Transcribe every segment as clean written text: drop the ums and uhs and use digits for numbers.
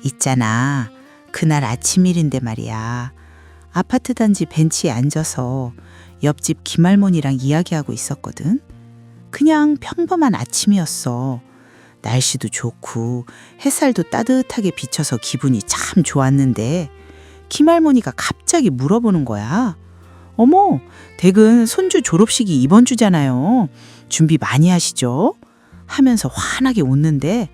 있잖아. 그날 아침일인데 말이야. 아파트 단지 벤치에 앉아서 옆집 김할머니랑 이야기하고 있었거든. 그냥 평범한 아침이었어. 날씨도 좋고 햇살도 따뜻하게 비쳐서 기분이 참 좋았는데 김할머니가 갑자기 물어보는 거야. 어머, 댁은 손주 졸업식이 이번 주잖아요. 준비 많이 하시죠? 하면서 환하게 웃는데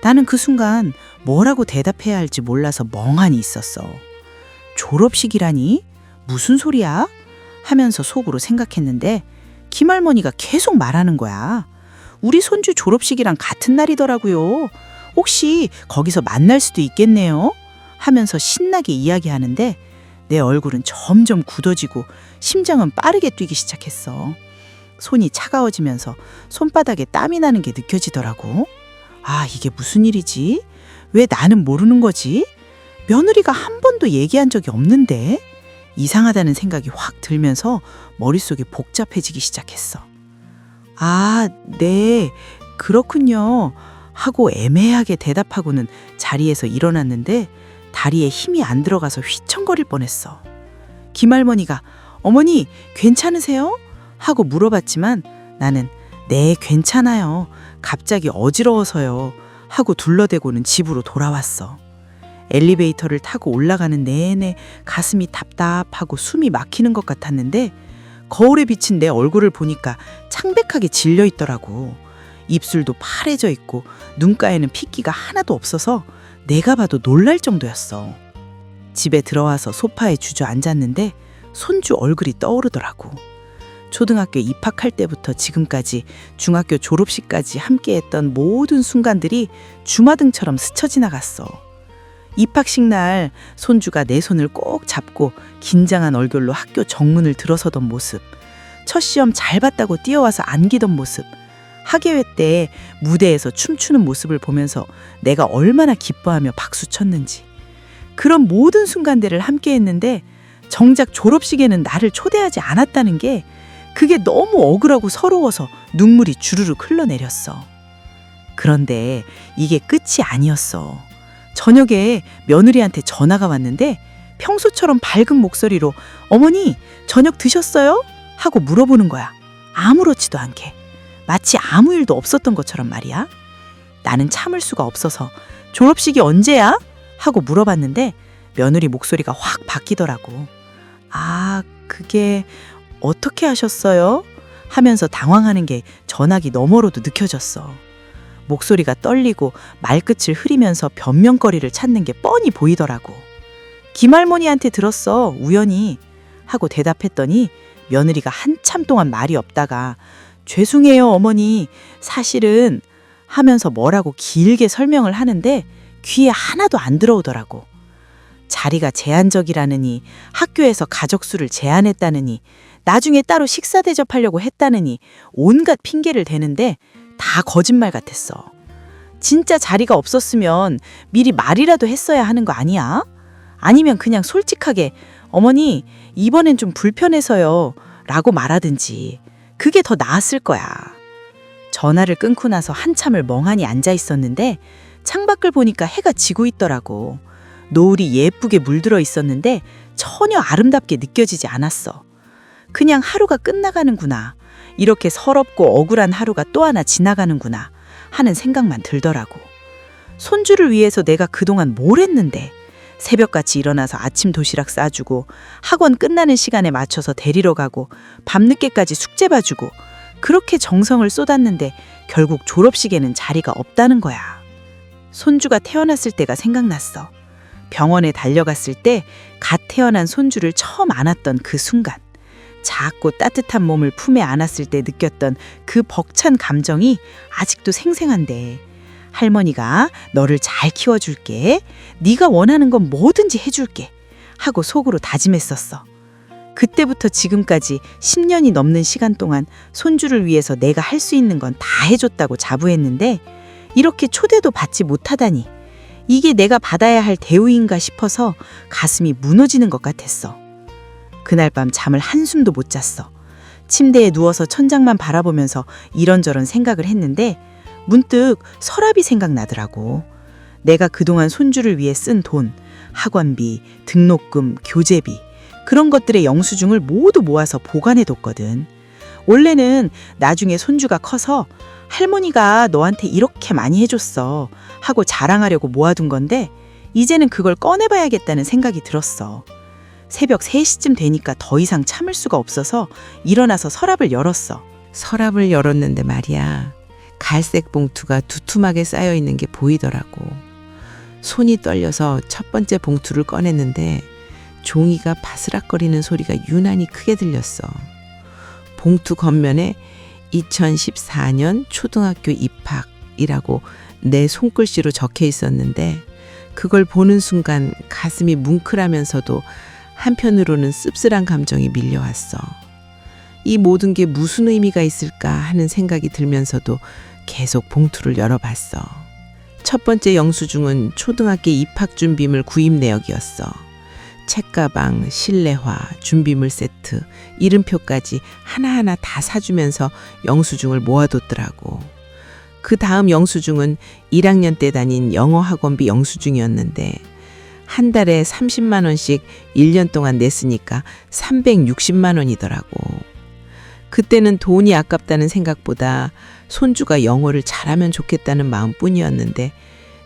나는 그 순간 뭐라고 대답해야 할지 몰라서 멍하니 있었어. 졸업식이라니? 무슨 소리야? 하면서 속으로 생각했는데 김할머니가 계속 말하는 거야. 우리 손주 졸업식이랑 같은 날이더라고요. 혹시 거기서 만날 수도 있겠네요? 하면서 신나게 이야기하는데 내 얼굴은 점점 굳어지고 심장은 빠르게 뛰기 시작했어. 손이 차가워지면서 손바닥에 땀이 나는 게 느껴지더라고. 아, 이게 무슨 일이지? 왜 나는 모르는 거지? 며느리가 한 번도 얘기한 적이 없는데? 이상하다는 생각이 확 들면서 머릿속이 복잡해지기 시작했어. 아, 네, 그렇군요. 하고 애매하게 대답하고는 자리에서 일어났는데 다리에 힘이 안 들어가서 휘청거릴 뻔했어. 김할머니가 어머니 괜찮으세요? 하고 물어봤지만 나는 네, 괜찮아요. 갑자기 어지러워서요. 하고 둘러대고는 집으로 돌아왔어. 엘리베이터를 타고 올라가는 내내 가슴이 답답하고 숨이 막히는 것 같았는데 거울에 비친 내 얼굴을 보니까 창백하게 질려 있더라고. 입술도 파래져 있고 눈가에는 핏기가 하나도 없어서 내가 봐도 놀랄 정도였어. 집에 들어와서 소파에 주저앉았는데 손주 얼굴이 떠오르더라고. 초등학교 입학할 때부터 지금까지 중학교 졸업식까지 함께했던 모든 순간들이 주마등처럼 스쳐 지나갔어. 입학식 날 손주가 내 손을 꼭 잡고 긴장한 얼굴로 학교 정문을 들어서던 모습, 첫 시험 잘 봤다고 뛰어와서 안기던 모습, 학예회 때 무대에서 춤추는 모습을 보면서 내가 얼마나 기뻐하며 박수 쳤는지. 그런 모든 순간들을 함께했는데 정작 졸업식에는 나를 초대하지 않았다는 게 그게 너무 억울하고 서러워서 눈물이 주르륵 흘러내렸어. 그런데 이게 끝이 아니었어. 저녁에 며느리한테 전화가 왔는데 평소처럼 밝은 목소리로 어머니 저녁 드셨어요? 하고 물어보는 거야. 아무렇지도 않게. 마치 아무 일도 없었던 것처럼 말이야. 나는 참을 수가 없어서 졸업식이 언제야? 하고 물어봤는데 며느리 목소리가 확 바뀌더라고. 아, 그게 어떻게 하셨어요? 하면서 당황하는 게 전화기 너머로도 느껴졌어. 목소리가 떨리고 말끝을 흐리면서 변명거리를 찾는 게 뻔히 보이더라고. 김할머니한테 들었어, 우연히. 하고 대답했더니 며느리가 한참 동안 말이 없다가 죄송해요, 어머니. 사실은 하면서 뭐라고 길게 설명을 하는데 귀에 하나도 안 들어오더라고. 자리가 제한적이라느니 학교에서 가족수를 제한했다느니 나중에 따로 식사 대접하려고 했다느니 온갖 핑계를 대는데 다 거짓말 같았어. 진짜 자리가 없었으면 미리 말이라도 했어야 하는 거 아니야? 아니면 그냥 솔직하게 어머니 이번엔 좀 불편해서요 라고 말하든지 그게 더 나았을 거야. 전화를 끊고 나서 한참을 멍하니 앉아 있었는데 창밖을 보니까 해가 지고 있더라고. 노을이 예쁘게 물들어 있었는데 전혀 아름답게 느껴지지 않았어. 그냥 하루가 끝나가는구나. 이렇게 서럽고 억울한 하루가 또 하나 지나가는구나 하는 생각만 들더라고. 손주를 위해서 내가 그동안 뭘 했는데 새벽같이 일어나서 아침 도시락 싸주고 학원 끝나는 시간에 맞춰서 데리러 가고 밤늦게까지 숙제 봐주고 그렇게 정성을 쏟았는데 결국 졸업식에는 자리가 없다는 거야. 손주가 태어났을 때가 생각났어. 병원에 달려갔을 때 갓 태어난 손주를 처음 안았던 그 순간. 작고 따뜻한 몸을 품에 안았을 때 느꼈던 그 벅찬 감정이 아직도 생생한데 할머니가 너를 잘 키워줄게. 네가 원하는 건 뭐든지 해줄게. 하고 속으로 다짐했었어. 그때부터 지금까지 10년이 넘는 시간 동안 손주를 위해서 내가 할 수 있는 건 다 해줬다고 자부했는데 이렇게 초대도 받지 못하다니 이게 내가 받아야 할 대우인가 싶어서 가슴이 무너지는 것 같았어. 그날 밤 잠을 한숨도 못 잤어. 침대에 누워서 천장만 바라보면서 이런저런 생각을 했는데 문득 서랍이 생각나더라고. 내가 그동안 손주를 위해 쓴 돈, 학원비, 등록금, 교재비, 그런 것들의 영수증을 모두 모아서 보관해뒀거든. 원래는 나중에 손주가 커서 할머니가 너한테 이렇게 많이 해줬어 하고 자랑하려고 모아둔 건데 이제는 그걸 꺼내봐야겠다는 생각이 들었어. 새벽 3시쯤 되니까 더 이상 참을 수가 없어서 일어나서 서랍을 열었어. 서랍을 열었는데 말이야. 갈색 봉투가 두툼하게 쌓여 있는 게 보이더라고. 손이 떨려서 첫 번째 봉투를 꺼냈는데 종이가 바스락거리는 소리가 유난히 크게 들렸어. 봉투 겉면에 2014년 초등학교 입학이라고 내 손글씨로 적혀 있었는데 그걸 보는 순간 가슴이 뭉클하면서도 한편으로는 씁쓸한 감정이 밀려왔어. 이 모든 게 무슨 의미가 있을까 하는 생각이 들면서도 계속 봉투를 열어봤어. 첫 번째 영수증은 초등학교 입학 준비물 구입 내역이었어. 책가방, 실내화, 준비물 세트, 이름표까지 하나하나 다 사주면서 영수증을 모아뒀더라고. 그 다음 영수증은 1학년 때 다닌 영어 학원비 영수증이었는데 한 달에 30만 원씩 1년 동안 냈으니까 360만 원이더라고. 그때는 돈이 아깝다는 생각보다 손주가 영어를 잘하면 좋겠다는 마음뿐이었는데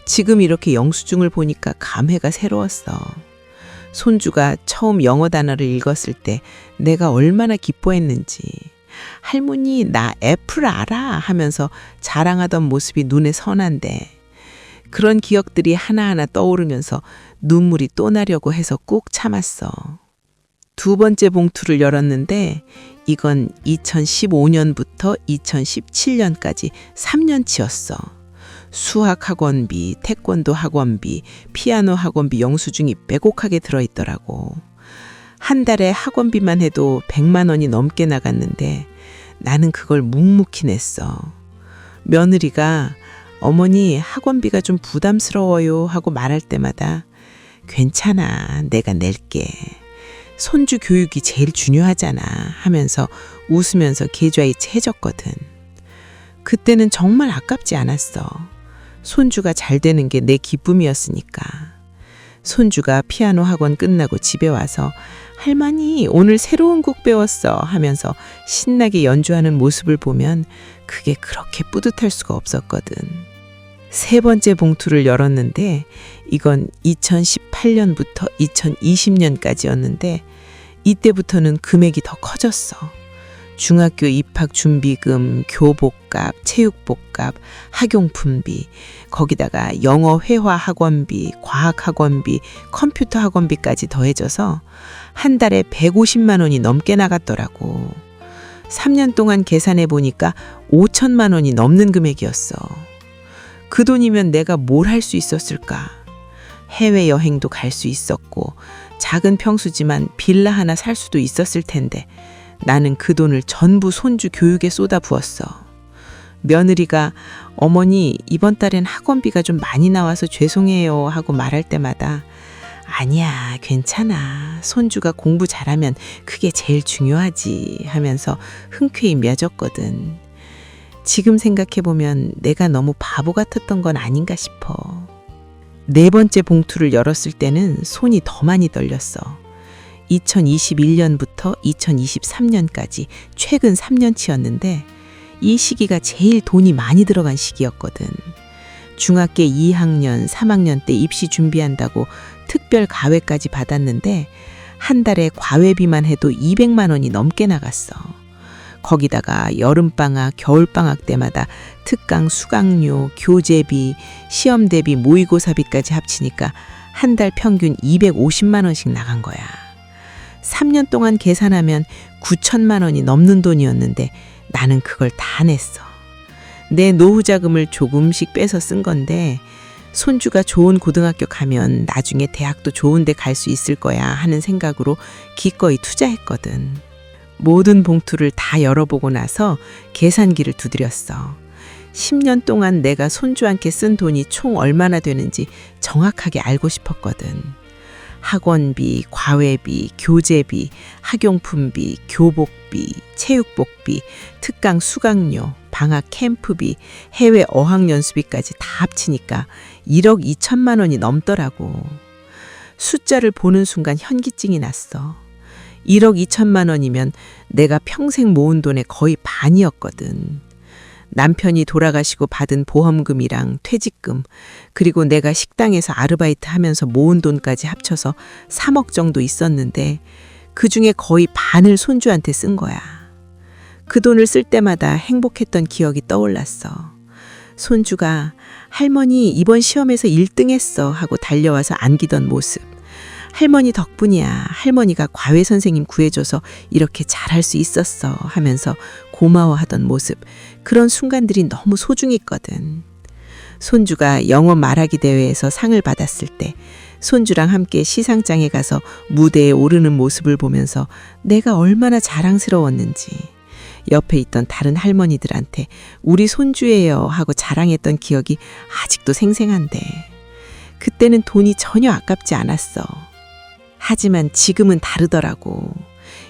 지금 이렇게 영수증을 보니까 감회가 새로웠어. 손주가 처음 영어 단어를 읽었을 때 내가 얼마나 기뻐했는지. 할머니 나 애플 알아 하면서 자랑하던 모습이 눈에 선한데 그런 기억들이 하나하나 떠오르면서 눈물이 또 나려고 해서 꾹 참았어. 두 번째 봉투를 열었는데 이건 2015년부터 2017년까지 3년치였어. 수학 학원비, 태권도 학원비, 피아노 학원비 영수증이 빼곡하게 들어있더라고. 한 달에 학원비만 해도 100만 원이 넘게 나갔는데 나는 그걸 묵묵히 냈어. 며느리가 어머니 학원비가 좀 부담스러워요 하고 말할 때마다 괜찮아 내가 낼게. 손주 교육이 제일 중요하잖아 하면서 웃으면서 계좌이체 해줬거든. 그때는 정말 아깝지 않았어. 손주가 잘 되는 게 내 기쁨이었으니까. 손주가 피아노 학원 끝나고 집에 와서 할머니 오늘 새로운 곡 배웠어 하면서 신나게 연주하는 모습을 보면 그게 그렇게 뿌듯할 수가 없었거든. 세 번째 봉투를 열었는데 이건 2018년부터 2020년까지였는데 이때부터는 금액이 더 커졌어. 중학교 입학 준비금, 교복값, 체육복값, 학용품비, 거기다가 영어 회화 학원비, 과학 학원비, 컴퓨터 학원비까지 더해져서 한 달에 150만 원이 넘게 나갔더라고. 3년 동안 계산해 보니까 5천만 원이 넘는 금액이었어. 그 돈이면 내가 뭘 할 수 있었을까? 해외여행도 갈 수 있었고 작은 평수지만 빌라 하나 살 수도 있었을 텐데 나는 그 돈을 전부 손주 교육에 쏟아부었어. 며느리가 어머니 이번 달엔 학원비가 좀 많이 나와서 죄송해요 하고 말할 때마다 아니야 괜찮아 손주가 공부 잘하면 그게 제일 중요하지 하면서 흔쾌히 맺었거든. 지금 생각해보면 내가 너무 바보 같았던 건 아닌가 싶어. 네 번째 봉투를 열었을 때는 손이 더 많이 떨렸어. 2021년부터 2023년까지 최근 3년치였는데 이 시기가 제일 돈이 많이 들어간 시기였거든. 중학교 2학년, 3학년 때 입시 준비한다고 특별 과외까지 받았는데 한 달에 과외비만 해도 200만 원이 넘게 나갔어. 거기다가 여름방학, 겨울방학 때마다 특강 수강료, 교재비, 시험 대비 모의고사비까지 합치니까 한 달 평균 250만 원씩 나간 거야. 3년 동안 계산하면 9천만 원이 넘는 돈이었는데 나는 그걸 다 냈어. 내 노후 자금을 조금씩 빼서 쓴 건데 손주가 좋은 고등학교 가면 나중에 대학도 좋은 데 갈 수 있을 거야 하는 생각으로 기꺼이 투자했거든. 모든 봉투를 다 열어보고 나서 계산기를 두드렸어. 10년 동안 내가 손주한테 쓴 돈이 총 얼마나 되는지 정확하게 알고 싶었거든. 학원비, 과외비, 교재비, 학용품비, 교복비, 체육복비, 특강 수강료, 방학 캠프비, 해외 어학연수비까지 다 합치니까 1억 2천만 원이 넘더라고. 숫자를 보는 순간 현기증이 났어. 1억 2천만 원이면 내가 평생 모은 돈의 거의 반이었거든. 남편이 돌아가시고 받은 보험금이랑 퇴직금, 그리고 내가 식당에서 아르바이트 하면서 모은 돈까지 합쳐서 3억 정도 있었는데 그중에 거의 반을 손주한테 쓴 거야. 그 돈을 쓸 때마다 행복했던 기억이 떠올랐어. 손주가 할머니 이번 시험에서 1등 했어 하고 달려와서 안기던 모습. 할머니 덕분이야. 할머니가 과외 선생님 구해줘서 이렇게 잘할 수 있었어 하면서 고마워하던 모습. 그런 순간들이 너무 소중했거든. 손주가 영어 말하기 대회에서 상을 받았을 때 손주랑 함께 시상장에 가서 무대에 오르는 모습을 보면서 내가 얼마나 자랑스러웠는지, 옆에 있던 다른 할머니들한테 우리 손주예요 하고 자랑했던 기억이 아직도 생생한데 그때는 돈이 전혀 아깝지 않았어. 하지만 지금은 다르더라고.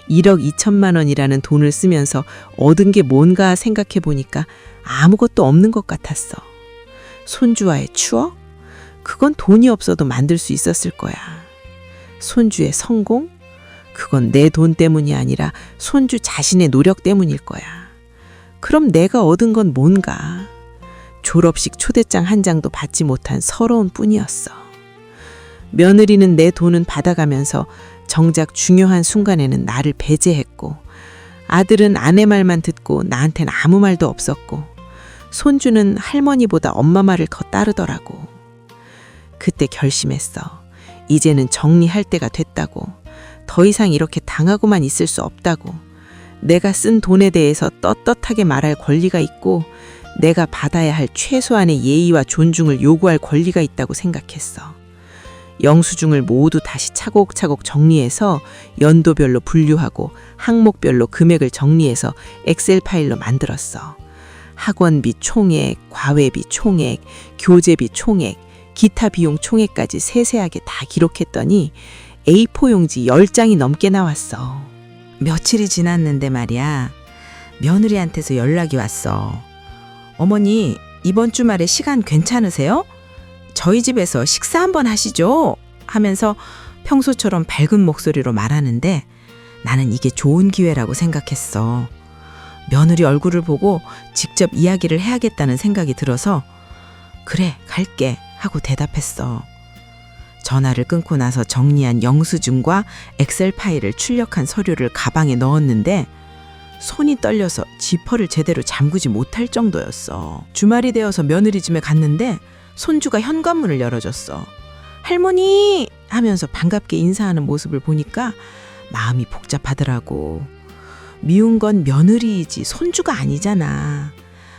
1억 2천만 원이라는 돈을 쓰면서 얻은 게 뭔가 생각해 보니까 아무것도 없는 것 같았어. 손주와의 추억? 그건 돈이 없어도 만들 수 있었을 거야. 손주의 성공? 그건 내 돈 때문이 아니라 손주 자신의 노력 때문일 거야. 그럼 내가 얻은 건 뭔가? 졸업식 초대장 한 장도 받지 못한 서러운 뿐이었어. 며느리는 내 돈은 받아가면서 정작 중요한 순간에는 나를 배제했고, 아들은 아내 말만 듣고 나한텐 아무 말도 없었고, 손주는 할머니보다 엄마 말을 더 따르더라고. 그때 결심했어. 이제는 정리할 때가 됐다고. 더 이상 이렇게 당하고만 있을 수 없다고. 내가 쓴 돈에 대해서 떳떳하게 말할 권리가 있고 내가 받아야 할 최소한의 예의와 존중을 요구할 권리가 있다고 생각했어. 영수증을 모두 다시 차곡차곡 정리해서 연도별로 분류하고 항목별로 금액을 정리해서 엑셀 파일로 만들었어. 학원비 총액, 과외비 총액, 교재비 총액, 기타 비용 총액까지 세세하게 다 기록했더니 A4 용지 10장이 넘게 나왔어. 며칠이 지났는데 말이야. 며느리한테서 연락이 왔어. 어머니, 이번 주말에 시간 괜찮으세요? 저희 집에서 식사 한번 하시죠? 하면서 평소처럼 밝은 목소리로 말하는데 나는 이게 좋은 기회라고 생각했어. 며느리 얼굴을 보고 직접 이야기를 해야겠다는 생각이 들어서 그래, 갈게 하고 대답했어. 전화를 끊고 나서 정리한 영수증과 엑셀 파일을 출력한 서류를 가방에 넣었는데 손이 떨려서 지퍼를 제대로 잠그지 못할 정도였어. 주말이 되어서 며느리 집에 갔는데 손주가 현관문을 열어줬어. 할머니! 하면서 반갑게 인사하는 모습을 보니까 마음이 복잡하더라고. 미운 건 며느리이지 손주가 아니잖아.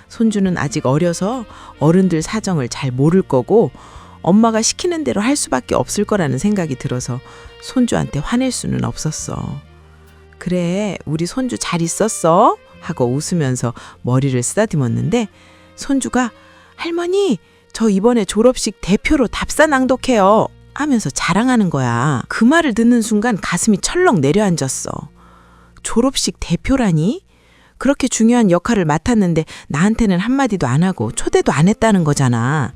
손주는 아직 어려서 어른들 사정을 잘 모를 거고 엄마가 시키는 대로 할 수밖에 없을 거라는 생각이 들어서 손주한테 화낼 수는 없었어. 그래, 우리 손주 잘 있었어? 하고 웃으면서 머리를 쓰다듬었는데 손주가 할머니, 저 이번에 졸업식 대표로 답사 낭독해요 하면서 자랑하는 거야. 그 말을 듣는 순간 가슴이 철렁 내려앉았어. 졸업식 대표라니? 그렇게 중요한 역할을 맡았는데 나한테는 한마디도 안 하고 초대도 안 했다는 거잖아.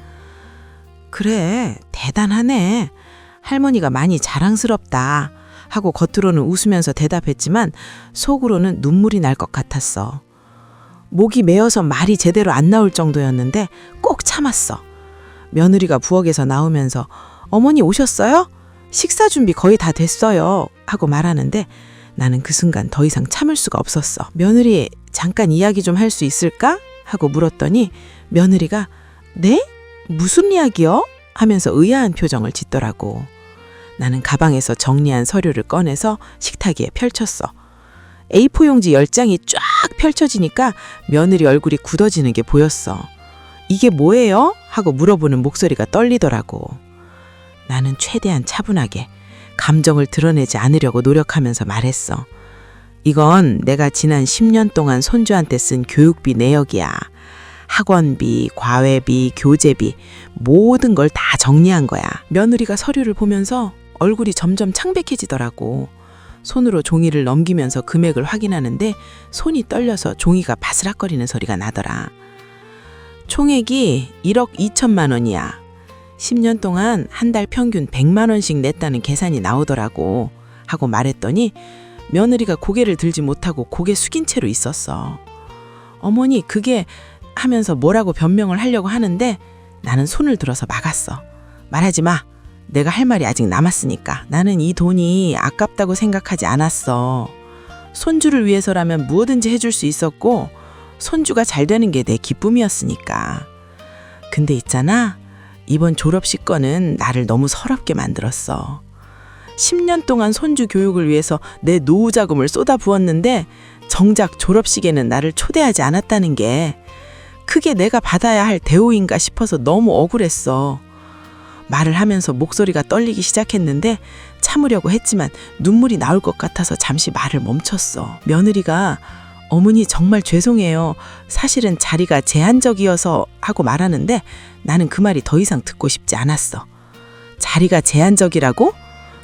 그래, 대단하네. 할머니가 많이 자랑스럽다 하고 겉으로는 웃으면서 대답했지만 속으로는 눈물이 날 것 같았어. 목이 메어서 말이 제대로 안 나올 정도였는데 꼭 참았어. 며느리가 부엌에서 나오면서 어머니 오셨어요? 식사 준비 거의 다 됐어요 하고 말하는데 나는 그 순간 더 이상 참을 수가 없었어. 며느리, 잠깐 이야기 좀 할 수 있을까? 하고 물었더니 며느리가 네? 무슨 이야기요? 하면서 의아한 표정을 짓더라고. 나는 가방에서 정리한 서류를 꺼내서 식탁 위에 펼쳤어. A4 용지 10장이 쫙 펼쳐지니까 며느리 얼굴이 굳어지는 게 보였어. 이게 뭐예요? 하고 물어보는 목소리가 떨리더라고. 나는 최대한 차분하게 감정을 드러내지 않으려고 노력하면서 말했어. 이건 내가 지난 10년 동안 손주한테 쓴 교육비 내역이야. 학원비, 과외비, 교재비 모든 걸 다 정리한 거야. 며느리가 서류를 보면서 얼굴이 점점 창백해지더라고. 손으로 종이를 넘기면서 금액을 확인하는데 손이 떨려서 종이가 바스락거리는 소리가 나더라. 총액이 1억 2천만 원이야. 10년 동안 한 달 평균 100만 원씩 냈다는 계산이 나오더라고 하고 말했더니 며느리가 고개를 들지 못하고 고개 숙인 채로 있었어. 어머니 그게 하면서 뭐라고 변명을 하려고 하는데 나는 손을 들어서 막았어. 말하지 마. 내가 할 말이 아직 남았으니까. 나는 이 돈이 아깝다고 생각하지 않았어. 손주를 위해서라면 무엇든지 해줄 수 있었고 손주가 잘 되는 게 내 기쁨이었으니까. 근데 있잖아. 이번 졸업식 거는 나를 너무 서럽게 만들었어. 10년 동안 손주 교육을 위해서 내 노후 자금을 쏟아부었는데 정작 졸업식에는 나를 초대하지 않았다는 게 그게 내가 받아야 할 대우인가 싶어서 너무 억울했어. 말을 하면서 목소리가 떨리기 시작했는데 참으려고 했지만 눈물이 나올 것 같아서 잠시 말을 멈췄어. 며느리가 어머니 정말 죄송해요. 사실은 자리가 제한적이어서 하고 말하는데 나는 그 말이 더 이상 듣고 싶지 않았어. 자리가 제한적이라고?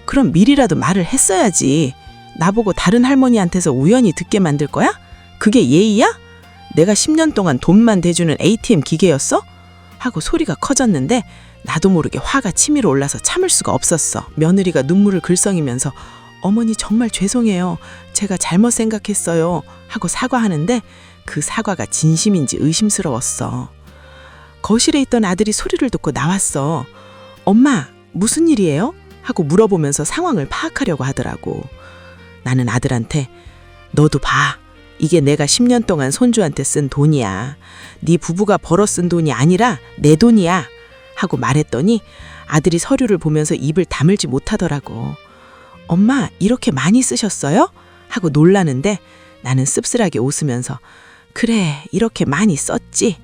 그럼 미리라도 말을 했어야지. 나보고 다른 할머니한테서 우연히 듣게 만들 거야? 그게 예의야? 내가 10년 동안 돈만 대주는 ATM 기계였어? 하고 소리가 커졌는데 나도 모르게 화가 치밀어 올라서 참을 수가 없었어. 며느리가 눈물을 글썽이면서 어머니 정말 죄송해요. 제가 잘못 생각했어요. 하고 사과하는데 그 사과가 진심인지 의심스러웠어. 거실에 있던 아들이 소리를 듣고 나왔어. 엄마, 무슨 일이에요? 하고 물어보면서 상황을 파악하려고 하더라고. 나는 아들한테 너도 봐. 이게 내가 10년 동안 손주한테 쓴 돈이야. 네 부부가 벌어 쓴 돈이 아니라 내 돈이야. 하고 말했더니 아들이 서류를 보면서 입을 다물지 못하더라고. 엄마, 이렇게 많이 쓰셨어요? 하고 놀라는데 나는 씁쓸하게 웃으면서 그래, 이렇게 많이 썼지.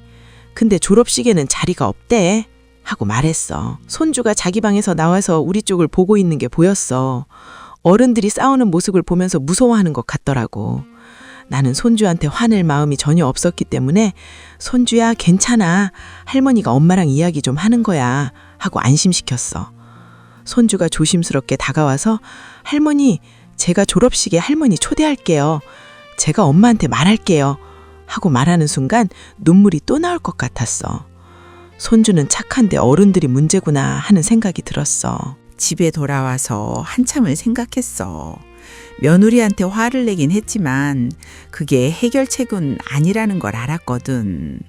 근데 졸업식에는 자리가 없대. 하고 말했어. 손주가 자기 방에서 나와서 우리 쪽을 보고 있는 게 보였어. 어른들이 싸우는 모습을 보면서 무서워하는 것 같더라고. 나는 손주한테 화낼 마음이 전혀 없었기 때문에 손주야 괜찮아. 할머니가 엄마랑 이야기 좀 하는 거야. 하고 안심시켰어. 손주가 조심스럽게 다가와서 할머니, 제가 졸업식에 할머니 초대할게요. 제가 엄마한테 말할게요. 하고 말하는 순간 눈물이 또 나올 것 같았어. 손주는 착한데 어른들이 문제구나 하는 생각이 들었어. 집에 돌아와서 한참을 생각했어. 며느리한테 화를 내긴 했지만 그게 해결책은 아니라는 걸 알았거든.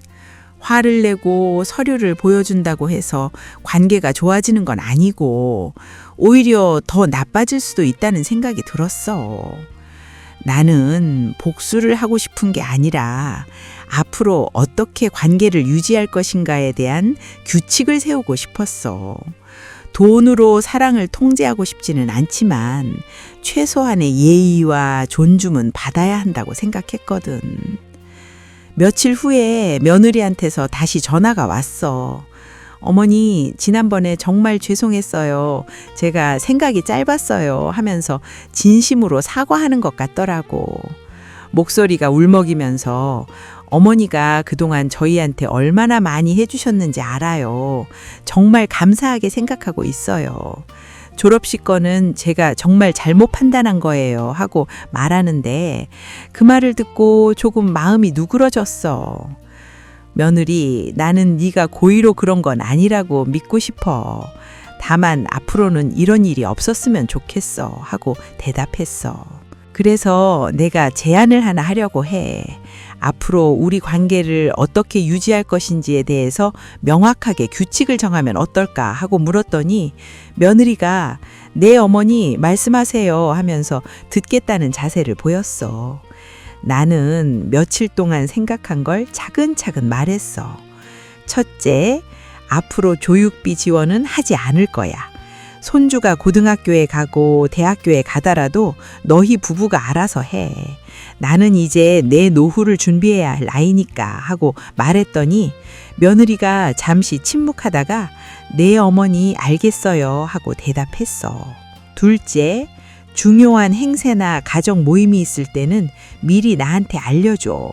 화를 내고 서류를 보여준다고 해서 관계가 좋아지는 건 아니고 오히려 더 나빠질 수도 있다는 생각이 들었어. 나는 복수를 하고 싶은 게 아니라 앞으로 어떻게 관계를 유지할 것인가에 대한 규칙을 세우고 싶었어. 돈으로 사랑을 통제하고 싶지는 않지만 최소한의 예의와 존중은 받아야 한다고 생각했거든. 며칠 후에 며느리한테서 다시 전화가 왔어. 어머니, 지난번에 정말 죄송했어요. 제가 생각이 짧았어요. 하면서 진심으로 사과하는 것 같더라고. 목소리가 울먹이면서 어머니가 그동안 저희한테 얼마나 많이 해주셨는지 알아요. 정말 감사하게 생각하고 있어요. 졸업식 거는 제가 정말 잘못 판단한 거예요. 하고 말하는데 그 말을 듣고 조금 마음이 누그러졌어. 며느리, 나는 네가 고의로 그런 건 아니라고 믿고 싶어. 다만 앞으로는 이런 일이 없었으면 좋겠어. 하고 대답했어. 그래서 내가 제안을 하나 하려고 해. 앞으로 우리 관계를 어떻게 유지할 것인지에 대해서 명확하게 규칙을 정하면 어떨까 하고 물었더니 며느리가 네 어머니 말씀하세요 하면서 듣겠다는 자세를 보였어. 나는 며칠 동안 생각한 걸 차근차근 말했어. 첫째, 앞으로 교육비 지원은 하지 않을 거야. 손주가 고등학교에 가고 대학교에 가더라도 너희 부부가 알아서 해. 나는 이제 내 노후를 준비해야 할 나이니까 하고 말했더니 며느리가 잠시 침묵하다가 네 어머니 알겠어요 하고 대답했어. 둘째, 중요한 행세나 가정 모임이 있을 때는 미리 나한테 알려줘.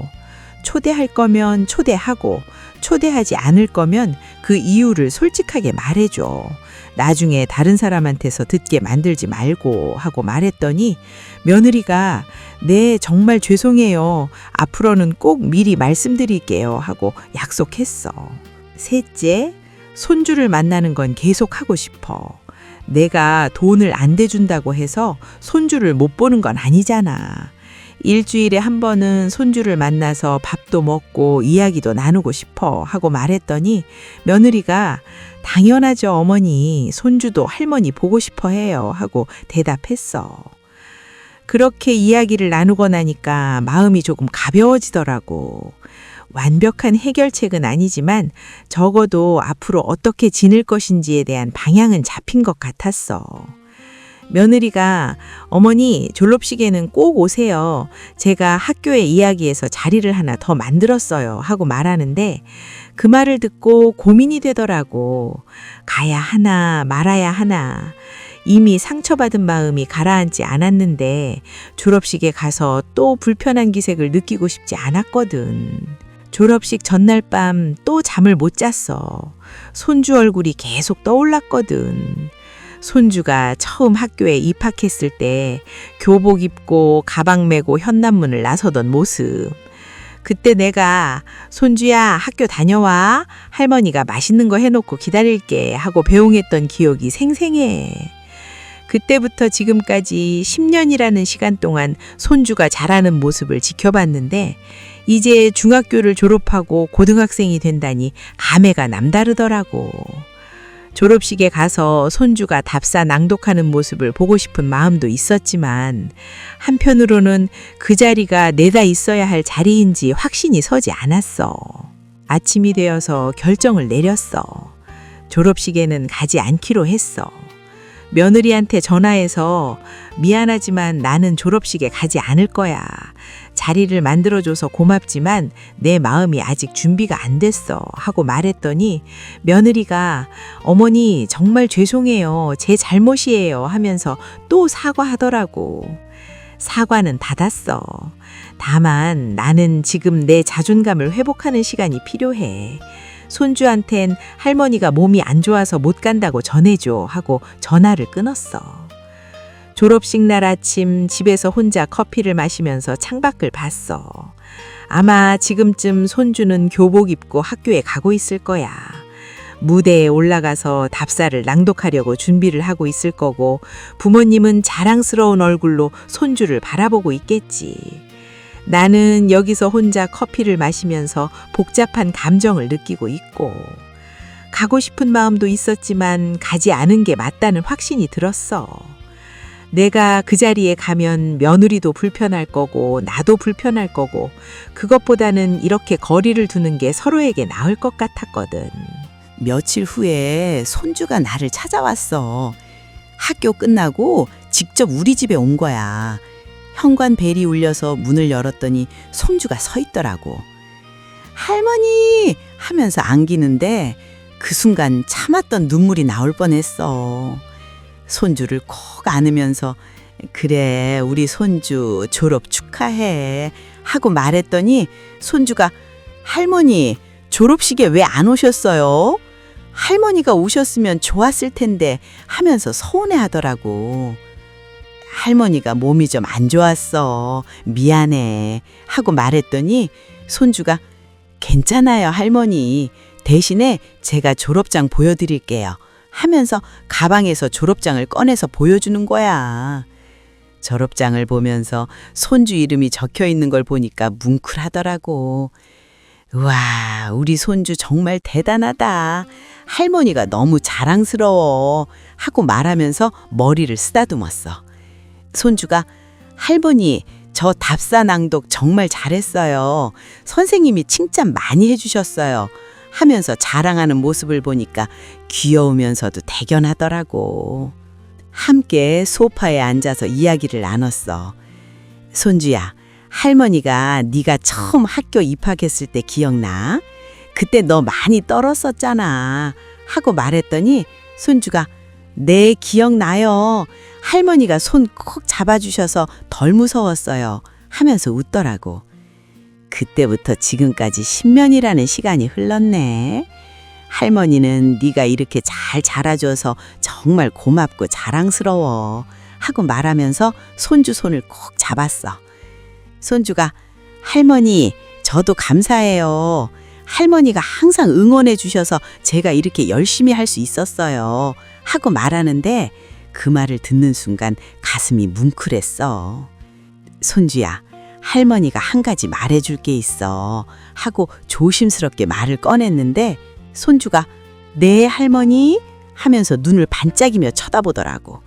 초대할 거면 초대하고 초대하지 않을 거면 그 이유를 솔직하게 말해줘. 나중에 다른 사람한테서 듣게 만들지 말고 하고 말했더니 며느리가 네, 정말 죄송해요. 앞으로는 꼭 미리 말씀드릴게요 하고 약속했어. 셋째, 손주를 만나는 건 계속 하고 싶어. 내가 돈을 안 대준다고 해서 손주를 못 보는 건 아니잖아. 일주일에 한 번은 손주를 만나서 밥도 먹고 이야기도 나누고 싶어 하고 말했더니 며느리가 당연하죠, 어머니. 손주도 할머니 보고 싶어 해요 하고 대답했어. 그렇게 이야기를 나누고 나니까 마음이 조금 가벼워지더라고. 완벽한 해결책은 아니지만 적어도 앞으로 어떻게 지낼 것인지에 대한 방향은 잡힌 것 같았어. 며느리가 어머니 졸업식에는 꼭 오세요. 제가 학교에 이야기해서 자리를 하나 더 만들었어요 하고 말하는데 그 말을 듣고 고민이 되더라고. 가야 하나 말아야 하나. 이미 상처받은 마음이 가라앉지 않았는데 졸업식에 가서 또 불편한 기색을 느끼고 싶지 않았거든. 졸업식 전날 밤 또 잠을 못 잤어. 손주 얼굴이 계속 떠올랐거든. 손주가 처음 학교에 입학했을 때 교복 입고 가방 메고 현관문을 나서던 모습. 그때 내가 손주야 학교 다녀와. 할머니가 맛있는 거 해놓고 기다릴게 하고 배웅했던 기억이 생생해. 그때부터 지금까지 10년이라는 시간 동안 손주가 자라는 모습을 지켜봤는데 이제 중학교를 졸업하고 고등학생이 된다니 감회가 남다르더라고. 졸업식에 가서 손주가 답사 낭독하는 모습을 보고 싶은 마음도 있었지만 한편으로는 그 자리가 내다 있어야 할 자리인지 확신이 서지 않았어. 아침이 되어서 결정을 내렸어. 졸업식에는 가지 않기로 했어. 며느리한테 전화해서 미안하지만 나는 졸업식에 가지 않을 거야. 자리를 만들어줘서 고맙지만 내 마음이 아직 준비가 안 됐어 하고 말했더니 며느리가 어머니 정말 죄송해요. 제 잘못이에요 하면서 또 사과하더라고. 사과는 받았어. 다만 나는 지금 내 자존감을 회복하는 시간이 필요해. 손주한텐 할머니가 몸이 안 좋아서 못 간다고 전해줘 하고 전화를 끊었어. 졸업식 날 아침 집에서 혼자 커피를 마시면서 창밖을 봤어. 아마 지금쯤 손주는 교복 입고 학교에 가고 있을 거야. 무대에 올라가서 답사를 낭독하려고 준비를 하고 있을 거고 부모님은 자랑스러운 얼굴로 손주를 바라보고 있겠지. 나는 여기서 혼자 커피를 마시면서 복잡한 감정을 느끼고 있고 가고 싶은 마음도 있었지만 가지 않은 게 맞다는 확신이 들었어. 내가 그 자리에 가면 며느리도 불편할 거고 나도 불편할 거고 그것보다는 이렇게 거리를 두는 게 서로에게 나을 것 같았거든. 며칠 후에 손주가 나를 찾아왔어. 학교 끝나고 직접 우리 집에 온 거야. 현관 벨이 울려서 문을 열었더니 손주가 서 있더라고. 할머니 하면서 안기는데 그 순간 참았던 눈물이 나올 뻔했어. 손주를 콕 안으면서 그래 우리 손주 졸업 축하해 하고 말했더니 손주가 할머니 졸업식에 왜 안 오셨어요? 할머니가 오셨으면 좋았을 텐데 하면서 서운해 하더라고. 할머니가 몸이 좀 안 좋았어. 미안해 하고 말했더니 손주가 괜찮아요 할머니. 대신에 제가 졸업장 보여드릴게요 하면서 가방에서 졸업장을 꺼내서 보여주는 거야. 졸업장을 보면서 손주 이름이 적혀 있는 걸 보니까 뭉클하더라고. 우와, 우리 손주 정말 대단하다. 할머니가 너무 자랑스러워 하고 말하면서 머리를 쓰다듬었어. 손주가 할머니, 저 답사 낭독 정말 잘했어요. 선생님이 칭찬 많이 해주셨어요. 하면서 자랑하는 모습을 보니까 귀여우면서도 대견하더라고. 함께 소파에 앉아서 이야기를 나눴어. 손주야, 할머니가 네가 처음 학교 입학했을 때 기억나? 그때 너 많이 떨었었잖아 하고 말했더니 손주가 네, 기억나요. 할머니가 손 콕 잡아주셔서 덜 무서웠어요 하면서 웃더라고. 그때부터 지금까지 10년이라는 시간이 흘렀네. 할머니는 네가 이렇게 잘 자라줘서 정말 고맙고 자랑스러워 하고 말하면서 손주 손을 콕 잡았어. 손주가 할머니, 저도 감사해요. 할머니가 항상 응원해 주셔서 제가 이렇게 열심히 할 수 있었어요. 하고 말하는데 그 말을 듣는 순간 가슴이 뭉클했어. 손주야, 할머니가 한 가지 말해줄 게 있어. 하고 조심스럽게 말을 꺼냈는데 손주가 네 할머니 하면서 눈을 반짝이며 쳐다보더라고.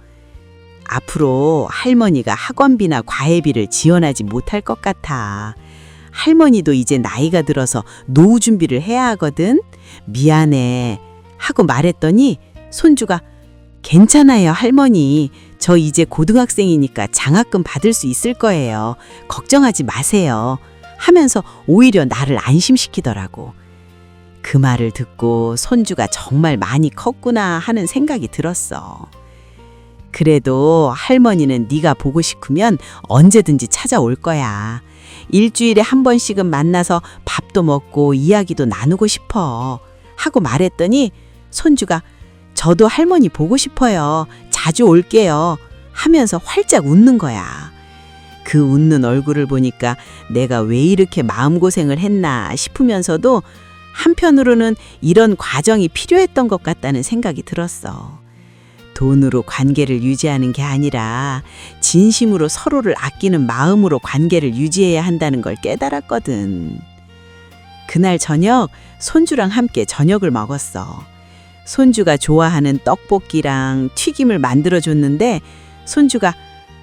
앞으로 할머니가 학원비나 과외비를 지원하지 못할 것 같아. 할머니도 이제 나이가 들어서 노후 준비를 해야 하거든. 미안해. 하고 말했더니 손주가 괜찮아요, 할머니. 저 이제 고등학생이니까 장학금 받을 수 있을 거예요. 걱정하지 마세요. 하면서 오히려 나를 안심시키더라고. 그 말을 듣고 손주가 정말 많이 컸구나 하는 생각이 들었어. 그래도 할머니는 네가 보고 싶으면 언제든지 찾아올 거야. 일주일에 한 번씩은 만나서 밥도 먹고 이야기도 나누고 싶어. 하고 말했더니 손주가 저도 할머니 보고 싶어요. 자주 올게요. 하면서 활짝 웃는 거야. 그 웃는 얼굴을 보니까 내가 왜 이렇게 마음고생을 했나 싶으면서도 한편으로는 이런 과정이 필요했던 것 같다는 생각이 들었어. 돈으로 관계를 유지하는 게 아니라 진심으로 서로를 아끼는 마음으로 관계를 유지해야 한다는 걸 깨달았거든. 그날 저녁 손주랑 함께 저녁을 먹었어. 손주가 좋아하는 떡볶이랑 튀김을 만들어줬는데 손주가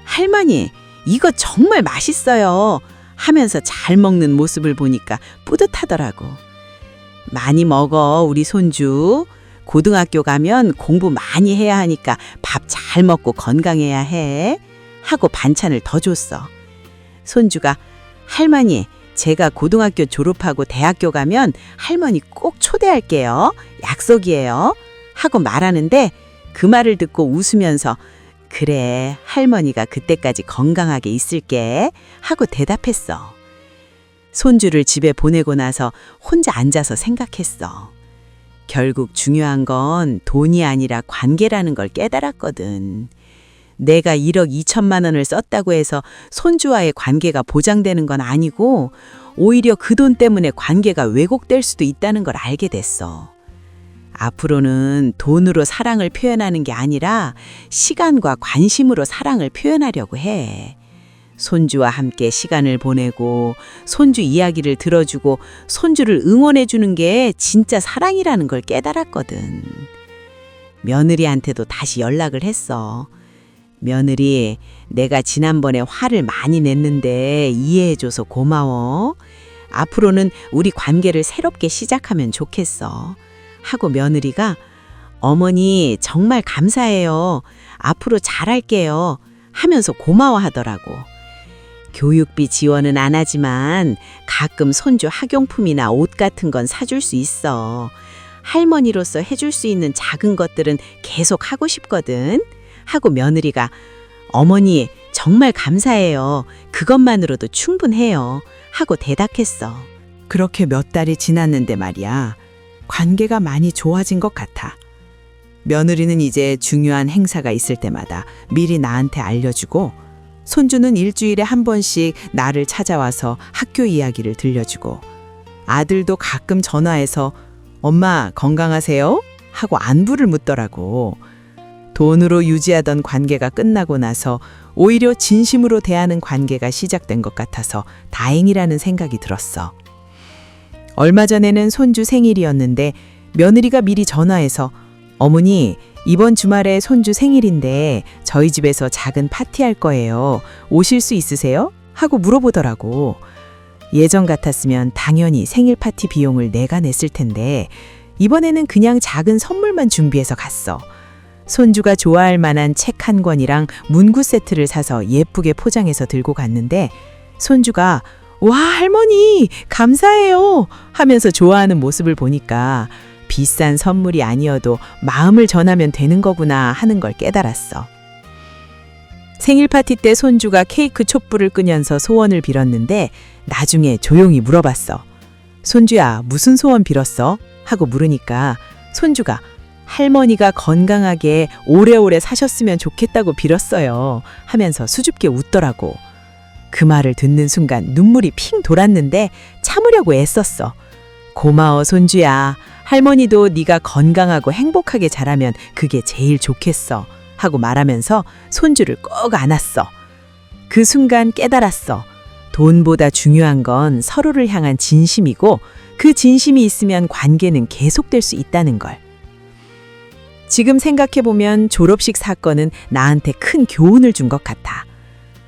할머니 이거 정말 맛있어요 하면서 잘 먹는 모습을 보니까 뿌듯하더라고. 많이 먹어 우리 손주. 고등학교 가면 공부 많이 해야 하니까 밥 잘 먹고 건강해야 해. 하고 반찬을 더 줬어. 손주가 할머니 제가 고등학교 졸업하고 대학교 가면 할머니 꼭 초대할게요. 약속이에요. 하고 말하는데 그 말을 듣고 웃으면서 그래 할머니가 그때까지 건강하게 있을게 하고 대답했어. 손주를 집에 보내고 나서 혼자 앉아서 생각했어. 결국 중요한 건 돈이 아니라 관계라는 걸 깨달았거든. 내가 1억 2천만 원을 썼다고 해서 손주와의 관계가 보장되는 건 아니고 오히려 그 돈 때문에 관계가 왜곡될 수도 있다는 걸 알게 됐어. 앞으로는 돈으로 사랑을 표현하는 게 아니라 시간과 관심으로 사랑을 표현하려고 해. 손주와 함께 시간을 보내고 손주 이야기를 들어주고 손주를 응원해 주는 게 진짜 사랑이라는 걸 깨달았거든. 며느리한테도 다시 연락을 했어. 며느리, 내가 지난번에 화를 많이 냈는데 이해해줘서 고마워. 앞으로는 우리 관계를 새롭게 시작하면 좋겠어. 하고 며느리가 어머니 정말 감사해요. 앞으로 잘할게요. 하면서 고마워하더라고. 교육비 지원은 안 하지만 가끔 손주 학용품이나 옷 같은 건 사줄 수 있어. 할머니로서 해줄 수 있는 작은 것들은 계속 하고 싶거든. 하고 며느리가 어머니 정말 감사해요. 그것만으로도 충분해요. 하고 대답했어. 그렇게 몇 달이 지났는데 말이야. 관계가 많이 좋아진 것 같아. 며느리는 이제 중요한 행사가 있을 때마다 미리 나한테 알려주고 손주는 일주일에 한 번씩 나를 찾아와서 학교 이야기를 들려주고 아들도 가끔 전화해서 엄마 건강하세요? 하고 안부를 묻더라고. 돈으로 유지하던 관계가 끝나고 나서 오히려 진심으로 대하는 관계가 시작된 것 같아서 다행이라는 생각이 들었어. 얼마 전에는 손주 생일이었는데 며느리가 미리 전화해서 어머니 이번 주말에 손주 생일인데 저희 집에서 작은 파티할 거예요. 오실 수 있으세요? 하고 물어보더라고. 예전 같았으면 당연히 생일 파티 비용을 내가 냈을 텐데 이번에는 그냥 작은 선물만 준비해서 갔어. 손주가 좋아할 만한 책 한 권이랑 문구 세트를 사서 예쁘게 포장해서 들고 갔는데 손주가 와 할머니 감사해요 하면서 좋아하는 모습을 보니까 비싼 선물이 아니어도 마음을 전하면 되는 거구나 하는 걸 깨달았어. 생일 파티 때 손주가 케이크 촛불을 끄면서 소원을 빌었는데 나중에 조용히 물어봤어. 손주야 무슨 소원 빌었어? 하고 물으니까 손주가 할머니가 건강하게 오래오래 사셨으면 좋겠다고 빌었어요 하면서 수줍게 웃더라고. 그 말을 듣는 순간 눈물이 핑 돌았는데 참으려고 애썼어. 고마워, 손주야. 할머니도 네가 건강하고 행복하게 자라면 그게 제일 좋겠어. 하고 말하면서 손주를 꼭 안았어. 그 순간 깨달았어. 돈보다 중요한 건 서로를 향한 진심이고 그 진심이 있으면 관계는 계속될 수 있다는 걸. 지금 생각해보면 졸업식 사건은 나한테 큰 교훈을 준 것 같아.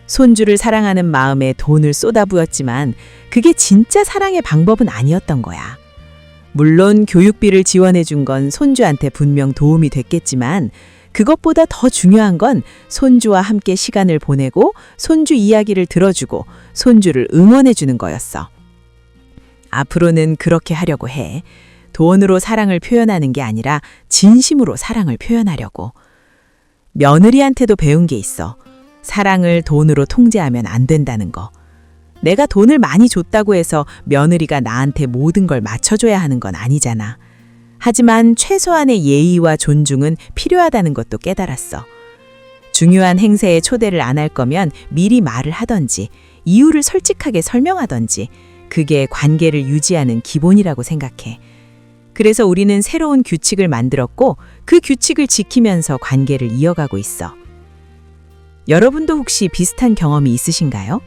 손주를 사랑하는 마음에 돈을 쏟아부었지만 그게 진짜 사랑의 방법은 아니었던 거야. 물론 교육비를 지원해 준 건 손주한테 분명 도움이 됐겠지만 그것보다 더 중요한 건 손주와 함께 시간을 보내고 손주 이야기를 들어주고 손주를 응원해 주는 거였어. 앞으로는 그렇게 하려고 해. 돈으로 사랑을 표현하는 게 아니라 진심으로 사랑을 표현하려고. 며느리한테도 배운 게 있어. 사랑을 돈으로 통제하면 안 된다는 거. 내가 돈을 많이 줬다고 해서 며느리가 나한테 모든 걸 맞춰줘야 하는 건 아니잖아. 하지만 최소한의 예의와 존중은 필요하다는 것도 깨달았어. 중요한 행사에 초대를 안 할 거면 미리 말을 하던지 이유를 솔직하게 설명하던지 그게 관계를 유지하는 기본이라고 생각해. 그래서 우리는 새로운 규칙을 만들었고 그 규칙을 지키면서 관계를 이어가고 있어. 여러분도 혹시 비슷한 경험이 있으신가요?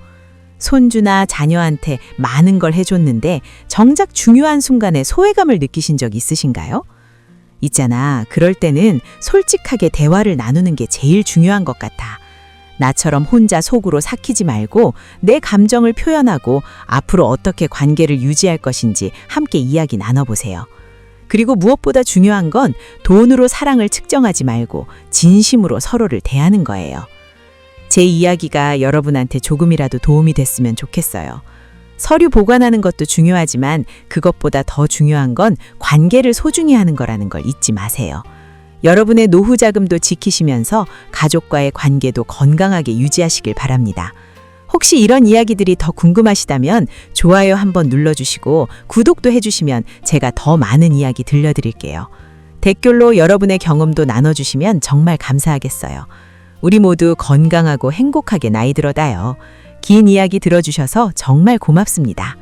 손주나 자녀한테 많은 걸 해줬는데 정작 중요한 순간에 소외감을 느끼신 적 있으신가요? 있잖아, 그럴 때는 솔직하게 대화를 나누는 게 제일 중요한 것 같아. 나처럼 혼자 속으로 삭히지 말고 내 감정을 표현하고 앞으로 어떻게 관계를 유지할 것인지 함께 이야기 나눠보세요. 그리고 무엇보다 중요한 건 돈으로 사랑을 측정하지 말고 진심으로 서로를 대하는 거예요. 제 이야기가 여러분한테 조금이라도 도움이 됐으면 좋겠어요. 서류 보관하는 것도 중요하지만 그것보다 더 중요한 건 관계를 소중히 하는 거라는 걸 잊지 마세요. 여러분의 노후 자금도 지키시면서 가족과의 관계도 건강하게 유지하시길 바랍니다. 혹시 이런 이야기들이 더 궁금하시다면 좋아요 한번 눌러주시고 구독도 해주시면 제가 더 많은 이야기 들려드릴게요. 댓글로 여러분의 경험도 나눠주시면 정말 감사하겠어요. 우리 모두 건강하고 행복하게 나이 들어다요. 긴 이야기 들어주셔서 정말 고맙습니다.